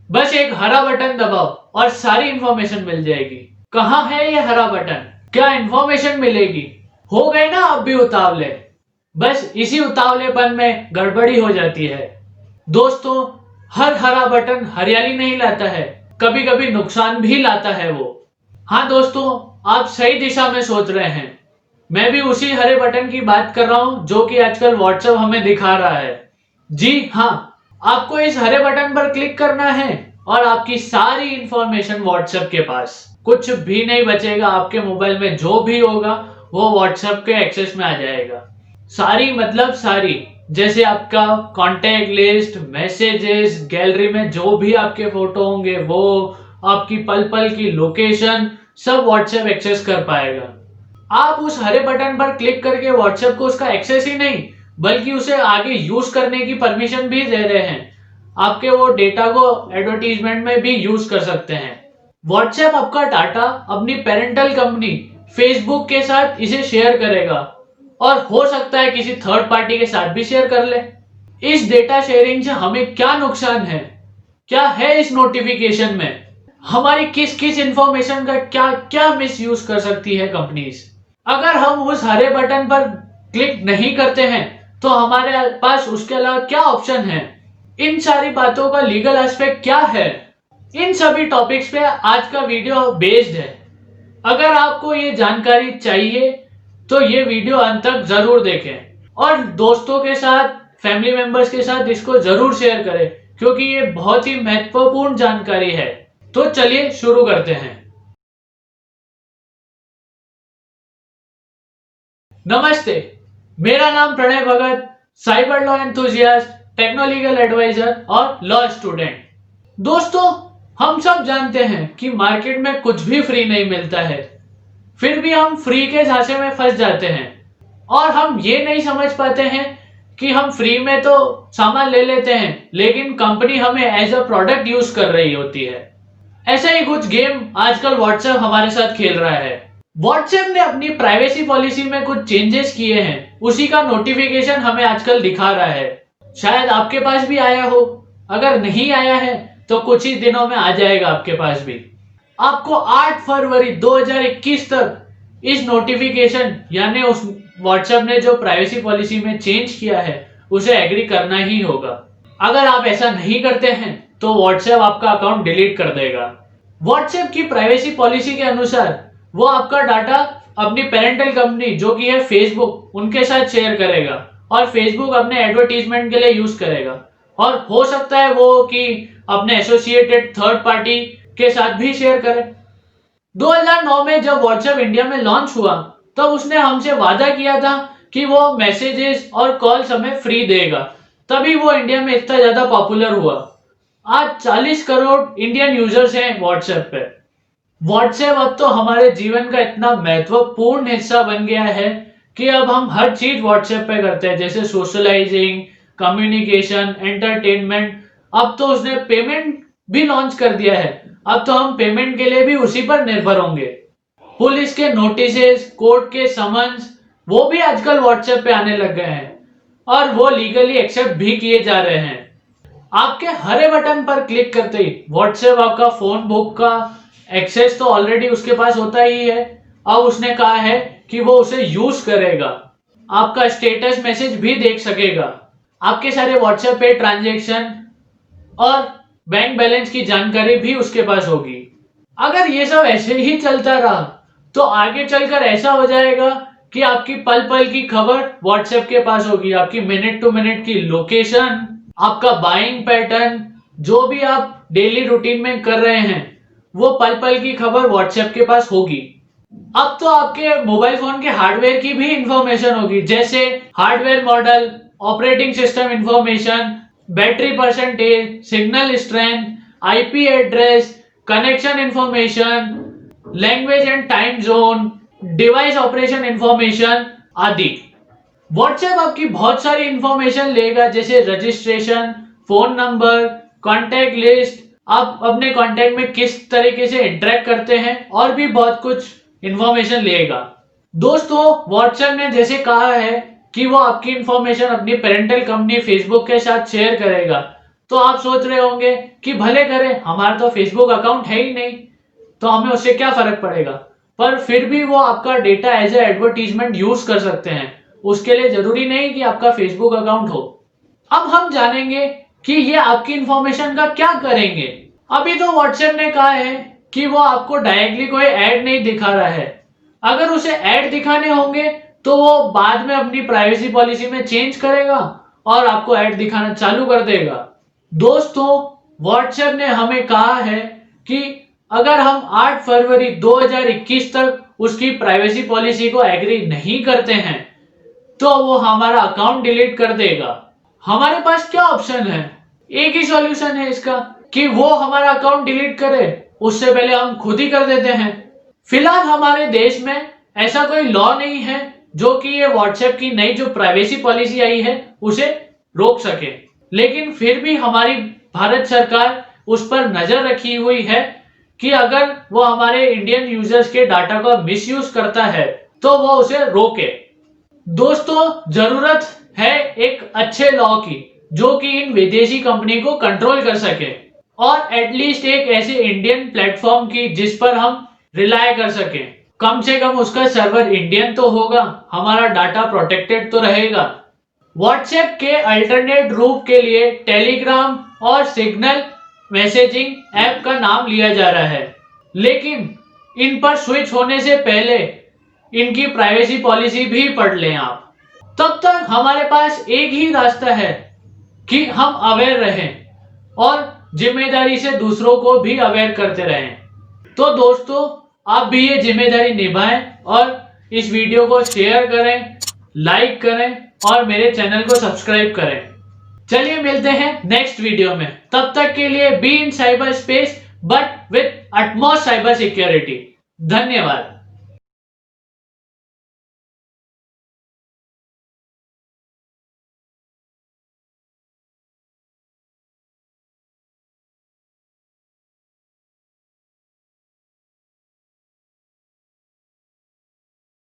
बस एक हरा बटन दबाओ और सारी इंफॉर्मेशन मिल जाएगी। कहाँ है ये हरा बटन? क्या इंफॉर्मेशन मिलेगी? हो गए ना आप भी उतावले? बस इसी उतावलेपन में गड़बड़ी हो जाती है। दोस्तों, हर हरा बटन हरियाली नहीं लाता है, कभी कभी नुकसान भी लाता है वो। हाँ दोस्तों, आप सही दिशा में सोच रहे हैं। मैं भी उसी हरे बटन की बात कर रहा हूं जो कि आजकल व्हाट्सएप हमें दिखा रहा है। जी हाँ, आपको इस हरे बटन पर क्लिक करना है और आपकी सारी इंफॉर्मेशन व्हाट्सएप के पास। कुछ भी नहीं बचेगा, आपके मोबाइल में जो भी होगा वो व्हाट्सएप के एक्सेस में आ जाएगा। सारी मतलब सारी, जैसे आपका कांटेक्ट लिस्ट, मैसेजेस, गैलरी में जो भी आपके फोटो होंगे वो, आपकी पल पल की लोकेशन, सब व्हाट्सएप एक्सेस कर पाएगा। आप उस हरे बटन पर क्लिक करके व्हाट्सएप को उसका एक्सेस ही नहीं बल्कि उसे आगे यूज करने की परमिशन भी दे रहे हैं। आपके वो डेटा को एडवर्टीजमेंट में भी यूज कर सकते हैं। व्हाट्सएप आपका डाटा अपनी पेरेंटल कंपनी फेसबुक के साथ इसे शेयर करेगा और हो सकता है किसी थर्ड पार्टी के साथ भी शेयर कर ले। इस डेटा शेयरिंग से हमें क्या नुकसान है? क्या है इस नोटिफिकेशन में? हमारी किस किस इंफॉर्मेशन का क्या क्या मिस यूज कर सकती है कंपनीज? अगर हम उस हरे बटन पर क्लिक नहीं करते हैं तो हमारे पास उसके अलावा क्या ऑप्शन है? इन सारी बातों का लीगल एस्पेक्ट क्या है? इन सभी टॉपिक्स पे आज का वीडियो बेस्ड है। अगर आपको ये जानकारी चाहिए तो ये वीडियो अंत तक जरूर देखें और दोस्तों के साथ, फैमिली मेंबर्स के साथ इसको जरूर शेयर करें क्योंकि ये बहुत ही महत्वपूर्ण जानकारी है। तो चलिए शुरू करते हैं। नमस्ते, मेरा नाम प्रणय भगत, साइबर लॉ एंथुजियास्ट, टेक्नोलीगल एडवाइजर और लॉ स्टूडेंट। दोस्तों, हम सब जानते हैं कि मार्केट में कुछ भी फ्री नहीं मिलता है, फिर भी हम फ्री के झांसे में फंस जाते हैं और हम ये नहीं समझ पाते हैं कि हम फ्री में तो सामान ले लेते हैं लेकिन कंपनी हमें एज अ प्रोडक्ट यूज कर रही होती है। ऐसा ही कुछ गेम आजकल व्हाट्सएप हमारे साथ खेल रहा है। व्हाट्सएप ने अपनी प्राइवेसी पॉलिसी में कुछ चेंजेस किए हैं, उसी का नोटिफिकेशन हमें आजकल दिखा रहा है। शायद आपके पास भी आया हो, अगर नहीं आया है तो कुछ ही दिनों में आ जाएगा आपके पास भी। आपको 8 फरवरी 2021 तक इस नोटिफिकेशन यानी उस व्हाट्सएप ने जो प्राइवेसी पॉलिसी में चेंज किया है उसे एग्री करना ही होगा। अगर आप ऐसा नहीं करते हैं तो व्हाट्सएप आपका अकाउंट डिलीट कर देगा। व्हाट्सएप की प्राइवेसी पॉलिसी के अनुसार वो आपका डाटा अपनी पेरेंटल कंपनी जो कि है फेसबुक, उनके साथ शेयर करेगा और फेसबुक अपने एडवर्टीजमेंट के लिए यूज करेगा और हो सकता है वो कि अपने एसोसिएटेड थर्ड पार्टी के साथ भी शेयर करे। 2009 में जब व्हाट्सएप इंडिया में लॉन्च हुआ तब उसने हमसे वादा किया था कि वो मैसेजेस और कॉल्स हमें फ्री देगा, तभी वो इंडिया में इतना ज्यादा पॉपुलर हुआ। आज 40 करोड़ इंडियन यूजर्स हैं व्हाट्सएप पे। व्हाट्सएप अब तो हमारे जीवन का इतना महत्वपूर्ण हिस्सा बन गया है कि अब हम हर चीज व्हाट्सएप पे करते हैं, जैसे सोशलाइजिंग, कम्युनिकेशन, एंटरटेनमेंट। अब तो उसने पेमेंट भी लॉन्च कर दिया है, अब तो हम पेमेंट के लिए भी उसी पर निर्भर होंगे। पुलिस के नोटिसेस, कोर्ट के समन्स, वो भी आजकल व्हाट्सएप पे आने लग गए हैं और वो लीगली एक्सेप्ट भी किए जा रहे हैं। आपके हरे बटन पर क्लिक करते ही व्हाट्सएप आपका फोन बुक का एक्सेस तो ऑलरेडी उसके पास होता ही है, अब उसने कहा है कि वो उसे यूज करेगा। आपका स्टेटस मैसेज भी देख सकेगा, आपके सारे व्हाट्सएप पे ट्रांजैक्शन और बैंक बैलेंस की जानकारी भी उसके पास होगी। अगर ये सब ऐसे ही चलता रहा तो आगे चलकर ऐसा हो जाएगा कि आपकी पल पल की खबर व्हाट्सएप के पास होगी, आपकी मिनट टू मिनट की लोकेशन, आपका बाइंग पैटर्न, जो भी आप डेली रूटीन में कर रहे हैं वो पल पल की खबर व्हाट्सएप के पास होगी। अब तो आपके मोबाइल फोन के हार्डवेयर की भी इंफॉर्मेशन होगी, जैसे hardware model, operating system information, battery percentage, signal strength, IP address, connection information, language and time zone, device operation information आदि। व्हाट्सएप आपकी बहुत सारी इंफॉर्मेशन लेगा, जैसे registration, phone number, contact list, आप अपने कॉन्टैक्ट में किस तरीके से इंटरेक्ट करते हैं और भी बहुत कुछ इंफॉर्मेशन लेगा। दोस्तों, व्हाट्सएप ने जैसे कहा है कि वो आपकी इंफॉर्मेशन अपनी पेरेंटल कंपनी फेसबुक के साथ शेयर करेगा, तो आप सोच रहे होंगे कि भले करें, हमारा तो फेसबुक अकाउंट है ही नहीं, तो हमें उससे क्या फर्क पड़ेगा। पर फिर भी वो आपका data as a advertisement use कर सकते हैं। उसके लिए जरूरी नहीं कि आपका फेसबुक अकाउंट हो। अब हम जानेंगे कि ये आपकी इंफॉर्मेशन का क्या करेंगे। अभी तो व्हाट्सएप ने कहा है कि वो आपको डायरेक्टली कोई ऐड नहीं दिखा रहा है। अगर उसे ऐड दिखाने होंगे तो वो बाद में अपनी प्राइवेसी पॉलिसी में चेंज करेगा और आपको ऐड दिखाना चालू कर देगा। दोस्तों, व्हाट्सएप ने हमें कहा है कि अगर हम 8 फरवरी 2021 तक उसकी प्राइवेसी पॉलिसी को एग्री नहीं करते हैं तो वो हमारा अकाउंट डिलीट कर देगा। हमारे पास क्या ऑप्शन है? एक ही सॉल्यूशन है इसका कि वो हमारा अकाउंट डिलीट करे, उससे पहले हम खुद ही कर देते हैं। फिलहाल हमारे देश में ऐसा कोई लॉ नहीं है जो कि ये व्हाट्सएप की नई जो प्राइवेसी पॉलिसी आई है उसे रोक सके। लेकिन फिर भी हमारी भारत सरकार उस पर नजर रखी हुई है कि अगर वो हमारे इंडियन यूजर्स के डाटा का मिसयूज करता है तो वो उसे रोके। दोस्तों, जरूरत है एक अच्छे लॉ की जो कि इन विदेशी कंपनी को कंट्रोल कर सके और एटलीस्ट एक ऐसे इंडियन प्लेटफॉर्म की जिस पर हम रिलाय कर सके। कम से कम उसका सर्वर इंडियन तो होगा, हमारा डाटा प्रोटेक्टेड तो रहेगा। व्हाट्सएप के अल्टरनेट रूप के लिए टेलीग्राम और सिग्नल मैसेजिंग ऐप का नाम लिया जा रहा है, लेकिन इन पर स्विच होने से पहले इनकी प्राइवेसी पॉलिसी भी पढ़ लें आप। तब तक हमारे पास एक ही रास्ता है कि हम अवेयर रहें और जिम्मेदारी से दूसरों को भी अवेयर करते रहें। तो दोस्तों, आप भी ये जिम्मेदारी निभाएं और इस वीडियो को शेयर करें, लाइक करें और मेरे चैनल को सब्सक्राइब करें। चलिए मिलते हैं नेक्स्ट वीडियो में। तब तक के लिए be in cyber space but with utmost cyber security. धन्यवाद।